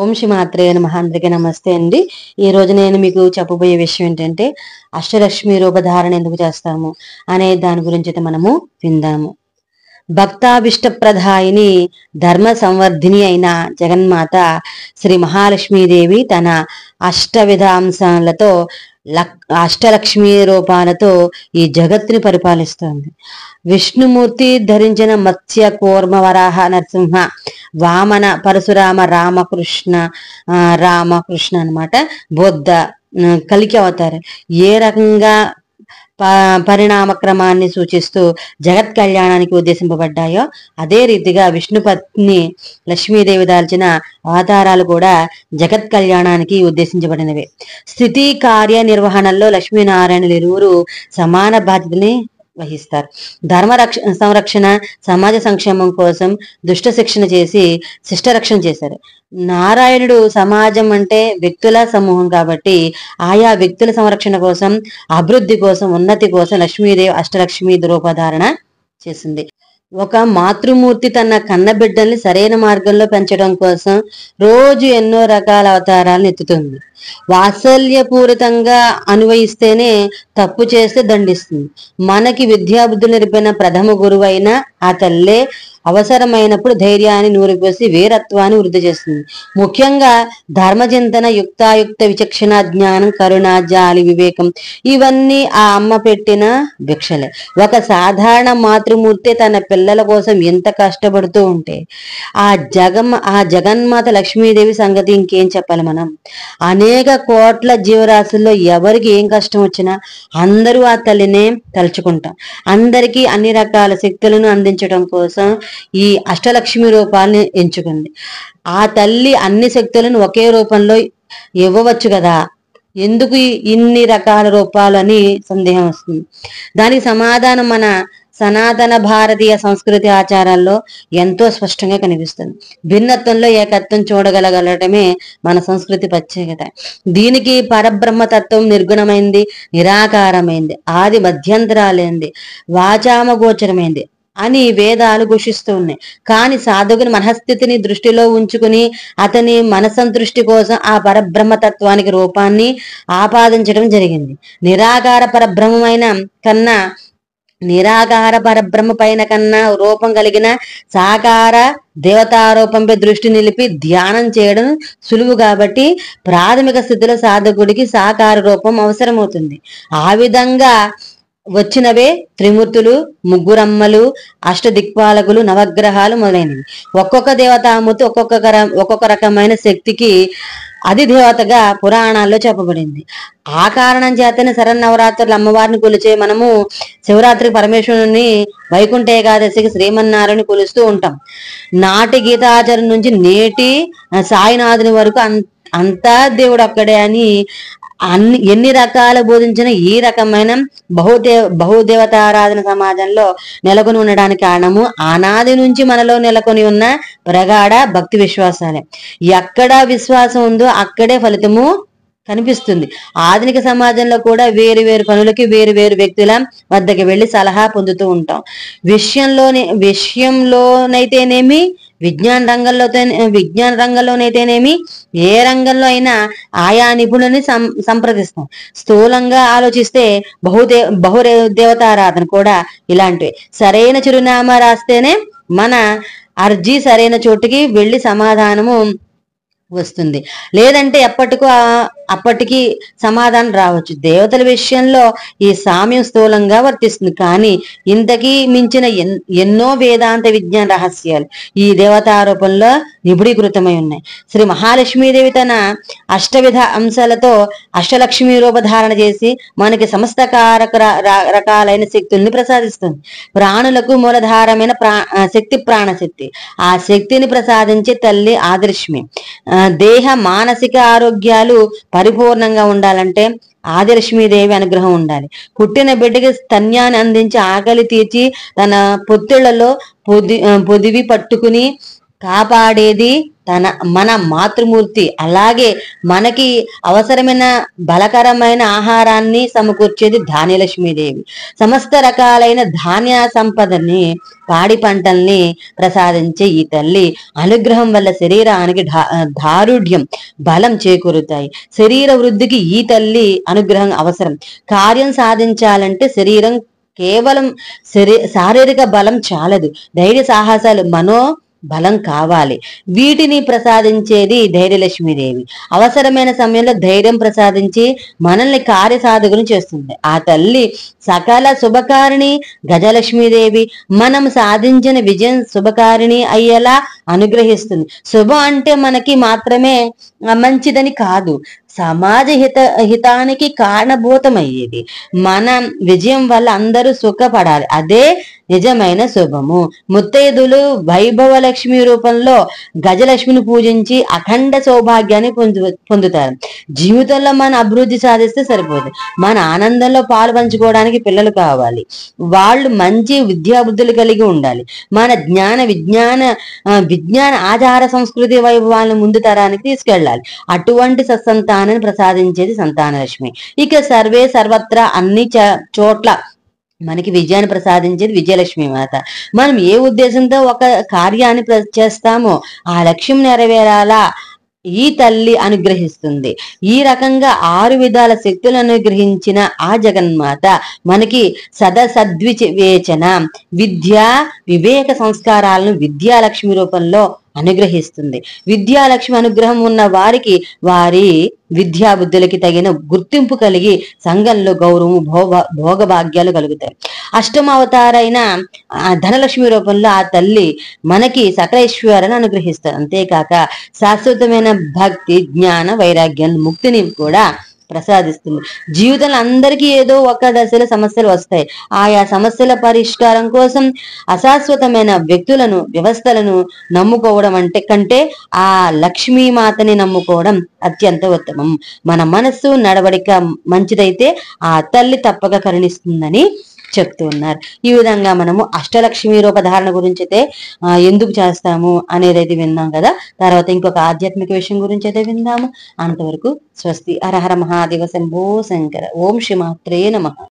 ఓం శ్రీ మాత్రే నమః. అందరికీ నమస్తే అండి. ఈ రోజు నేను మీకు చెప్పబోయే విషయం ఏంటంటే అష్టలక్ష్మి రూపధారణ ఎందుకు చేస్తాము అనే దాని గురించి అయితే మనము విందాము. భక్తాభిష్ట ప్రదాయిని ధర్మ సంవర్ధిని అయిన జగన్మాత శ్రీ మహాలక్ష్మీదేవి తన అష్టవిధాంశాలతో అష్టలక్ష్మి రూపాలతో ఈ జగత్తుని పరిపాలిస్తోంది. విష్ణుమూర్తి ధరించిన మత్స్య కూర్మ వరాహ నరసింహ వామన పరశురామ రామకృష్ణ అన్నమాట బుద్ధ కలికి అవతారం ఏ రకంగా పరిణామ క్రమాన్ని సూచిస్తూ జగత్ కళ్యాణానికి ఉద్దేశింపబడ్డాయో అదే రీతిగా విష్ణు పత్ని లక్ష్మీదేవి దాల్చిన అవతారాలు కూడా జగత్ కళ్యాణానికి ఉద్దేశించబడినవి. స్థితి కార్య నిర్వహణలో లక్ష్మీనారాయణులు ఇరువురు సమాన బాధ్యతని వహిస్తారు. ధర్మ సంరక్షణ, సమాజ సంక్షేమం కోసం దుష్ట శిక్షణ చేసి శిష్ట రక్షణ చేశారు. నారాయణుడు సమాజం అంటే వ్యక్తుల సమూహం కాబట్టి ఆయా వ్యక్తుల సంరక్షణ కోసం, అభివృద్ధి కోసం, ఉన్నతి కోసం లక్ష్మీదేవి అష్టలక్ష్మి రూపధారణ చేసింది. ఒక మాతృమూర్తి తన కన్న బిడ్డల్ని సరైన మార్గంలో పెంచడం కోసం రోజు ఎన్నో రకాల అవతారాలను ఎత్తుతుంది. వాత్సల్యపూరితంగా అన్వయిస్తేనే తప్పు చేస్తే దండిస్తుంది. మనకి విద్యాబుద్ధులు నేర్పిన ప్రథమ గురువు అయిన ఆ తల్లే అవసరమైనప్పుడు ధైర్యాన్ని నూరిపోసి వీరత్వాన్ని వృద్ధి చేస్తుంది. ముఖ్యంగా ధర్మచింతన, యుక్తాయుక్త విచక్షణ, జ్ఞానం, కరుణ, జాలి, వివేకం ఇవన్నీ ఆ అమ్మ పెట్టిన భిక్షలే. ఒక సాధారణ మాతృమూర్తి తన పిల్లల కోసం ఎంత కష్టపడుతూ ఉంటే ఆ జగన్మాత లక్ష్మీదేవి సంగతి ఇంకేం చెప్పాలి మనం. అనేక కోట్ల జీవరాశుల్లో ఎవరికి ఏం కష్టం వచ్చినా అందరూ ఆ తల్లినే తలుచుకుంటాం. అందరికీ అన్ని రకాల శక్తులను అందించడం కోసం ఈ అష్టలక్ష్మి రూపాన్ని ఎంచుకుంది. ఆ తల్లి అన్ని శక్తులను ఒకే రూపంలో ఇవ్వవచ్చు కదా, ఎందుకు ఇన్ని రకాల రూపాలు అని సందేహం వస్తుంది. దానికి సమాధానం మన సనాతన భారతీయ సంస్కృతి ఆచారాల్లో ఎంతో స్పష్టంగా కనిపిస్తుంది. భిన్నత్వంలో ఏకత్వం చూడగలగలటమే మన సంస్కృతి ప్రత్యేకత. దీనికి పరబ్రహ్మతత్వం నిర్గుణమైంది, నిరాకారమైంది, ఆది మధ్యంతరాలైంది, వాచామగోచరమైంది అని వేదాలు ఘోషిస్తూ ఉన్నాయి. కానీ సాధకుని మనస్థితిని దృష్టిలో ఉంచుకుని అతని మనసంతృష్టి కోసం ఆ పరబ్రహ్మతత్వానికి రూపాన్ని ఆపాదించడం జరిగింది. నిరాకార పరబ్రహ్మ పైన కన్నా రూపం కలిగిన సాకార దేవతారూపంపై దృష్టి నిలిపి ధ్యానం చేయడం సులువు కాబట్టి ప్రాథమిక స్థితిలో సాధకుడికి సాకార రూపం అవసరమవుతుంది. ఆ విధంగా వచ్చినవే త్రిమూర్తులు, ముగ్గురమ్మలు, అష్టదిక్పాలకులు, నవగ్రహాలు మొదలైనవి. ఒక్కొక్క దేవతామూర్తి ఒక్కొక్క రకమైన శక్తికి అధిదేవతగా పురాణాల్లో చెప్పబడింది. ఆ కారణం చేతనే శరన్నవరాత్రులు అమ్మవారిని కొలిచే మనము శివరాత్రికి పరమేశ్వరుని, వైకుంఠ ఏకాదశికి శ్రీమన్నారాయణని కొలుస్తూ ఉంటాం. నాటి గీతాచార్య నుంచి నేటి సాయినాథుని వరకు అంతా దేవుడు ఒక్కడే అని ఎన్ని రకాలు బోధించిన ఈ రకమైన బహుదేవతారాధన సమాజంలో నెలకొని ఉండడానికి కారణము అనాది నుంచి మనలో నెలకొని ఉన్న ప్రగాఢ భక్తి విశ్వాసాలే. ఎక్కడ విశ్వాసం ఉందో అక్కడే ఫలితము కనిపిస్తుంది. ఆధునిక సమాజంలో కూడా వేరు వేరు పనులకి వేరు వేరు వ్యక్తుల వద్దకి వెళ్ళి సలహా పొందుతూ ఉంటాం. విషయంలోనైతేనేమి, విజ్ఞాన రంగంలోనైతేనేమి, ఏ రంగంలో అయినా ఆయా నిపుణుని సంప్రదిస్తాం. స్థూలంగా ఆలోచిస్తే బహుదేవతారాధన కూడా ఇలాంటివి. సరైన చిరునామా రాస్తేనే మన అర్జీ సరైన చోటుకి వెళ్ళి సమాధానము వస్తుంది. లేదంటే అప్పటికి సమాధానం రావచ్చు. దేవతల విషయంలో ఈ సామ్యం స్థూలంగా వర్తిస్తుంది. కానీ ఇంతకీ మించిన ఎన్నో వేదాంత విజ్ఞాన రహస్యాలు ఈ దేవతారూపంలో నిబుడీకృతమై ఉన్నాయి. శ్రీ మహాలక్ష్మీదేవి తన అష్టవిధ అంశాలతో అష్టలక్ష్మి రూపధారణ చేసి మనకి సమస్త రకాలైన శక్తుల్ని ప్రసాదిస్తుంది. ప్రాణులకు మూలధారమైన శక్తి ప్రాణశక్తి. ఆ శక్తిని ప్రసాదించే తల్లి ఆదిలక్ష్మి. దేహ మానసిక ఆరోగ్యాలు పరిపూర్ణంగా ఉండాలంటే ఆదిలక్ష్మీదేవి అనుగ్రహం ఉండాలి. పుట్టిన బిడ్డకి స్తన్యాన్ని అందించి ఆకలి తీర్చి తన పొత్తిళ్లలో పొదివి పట్టుకుని కాపాడేది మన మాతృమూర్తి. అలాగే మనకి అవసరమైన బలకరమైన ఆహారాన్ని సమకూర్చేది ధాన్యలక్ష్మీదేవి. సమస్త రకాలైన ధాన్య సంపదని, పాడి పంటల్ని ప్రసాదించే ఈ తల్లి అనుగ్రహం వల్ల శరీరానికి దారుఢ్యం, బలం చేకూరుతాయి. శరీర వృద్ధికి ఈ తల్లి అనుగ్రహం అవసరం. కార్యం సాధించాలంటే శరీరం కేవలం శారీరక బలం చాలదు, ధైర్య సాహసాలు, మనో బలం కావాలి. వీటిని ప్రసాదించేది ధైర్యలక్ష్మీదేవి. అవసరమైన సమయంలో ధైర్యం ప్రసాదించి మనల్ని కార్యసాధకుని చేస్తుంది. ఆ తల్లి సకల శుభకారిణి గజలక్ష్మీదేవి. మనం సాధించిన విజయం శుభకారిణి అయ్యేలా అనుగ్రహిస్తుంది. శుభం అంటే మనకి మాత్రమే మంచిదని కాదు, సమాజ హితానికి కారణభూతమయ్యేది. మన విజయం వల్ల అందరూ సుఖపడాలి, అదే నిజమైన శుభము. ముత్తైదులు వైభవ లక్ష్మి రూపంలో గజలక్ష్మిని పూజించి అఖండ సౌభాగ్యాన్ని పొందుతారు. జీవితంలో మన అభివృద్ధి సాధిస్తే సరిపోదు, మన ఆనందంలో పాలు పంచుకోవడానికి పిల్లలు కావాలి. వాళ్ళు మంచి విద్యాబుద్ధులు కలిగి ఉండాలి. మన విజ్ఞాన ఆచార సంస్కృతి వైభవాలను ముందు తరానికి తీసుకెళ్ళాలి. అటువంటి సత్సంతానాన్ని ప్రసాదించేది సంతానలక్ష్మి. ఇక సర్వే సర్వత్రా అన్ని చోట్ల మనకి విజయాన్ని ప్రసాదించేది విజయలక్ష్మి మాత. మనం ఏ ఉద్దేశంతో ఒక కార్యాన్ని చేస్తామో ఆ లక్ష్యం నెరవేరాలా ఈ తల్లి అనుగ్రహిస్తుంది. ఈ రకంగా 6 విధాల శక్తులను అనుగ్రహించిన ఆ జగన్మాత మనకి సద్వివేచన, విద్య, వివేక సంస్కారాలను విద్యాలక్ష్మి రూపంలో అనుగ్రహిస్తుంది. విద్యాలక్ష్మి అనుగ్రహం ఉన్న వారికి వారి విద్యాబుద్ధులకి తగిన గుర్తింపు కలిగి సంఘంలో గౌరవము, భోగభాగ్యాలు కలుగుతాయి. అష్టమావతారైన ధనలక్ష్మి రూపంలో ఆ తల్లి మనకి సకల ఐశ్వర్యాలను అనుగ్రహిస్తారు. అంతేకాక శాశ్వతమైన భక్తి, జ్ఞాన, వైరాగ్యాన్ని, ముక్తిని కూడా ప్రసాదిస్తుంది. జీవితంలో అందరికీ ఏదో ఒక దశలో సమస్యలు వస్తాయి. ఆయా సమస్యల పరిష్కారం కోసం అశాశ్వతమైన వ్యక్తులను, వ్యవస్థలను నమ్ముకోవడం కంటే ఆ లక్ష్మీమాతని నమ్ముకోవడం అత్యంత ఉత్తమం. మన మనస్సు నడవడిక మంచిదైతే ఆ తల్లి తప్పక కరుణిస్తుందని చెప్తూ ఉన్నారు. ఈ విధంగా మనము అష్టలక్ష్మి రూపధారణ గురించి అయితే ఎందుకు చేస్తాము అనేది అయితే విన్నాం కదా. తర్వాత ఇంకొక ఆధ్యాత్మిక విషయం గురించి అయితే విందాము. అంతవరకు స్వస్తి. హర హర మహాదేవ శంభో శంకర. ఓం శ్రీ మాత్రే నమః.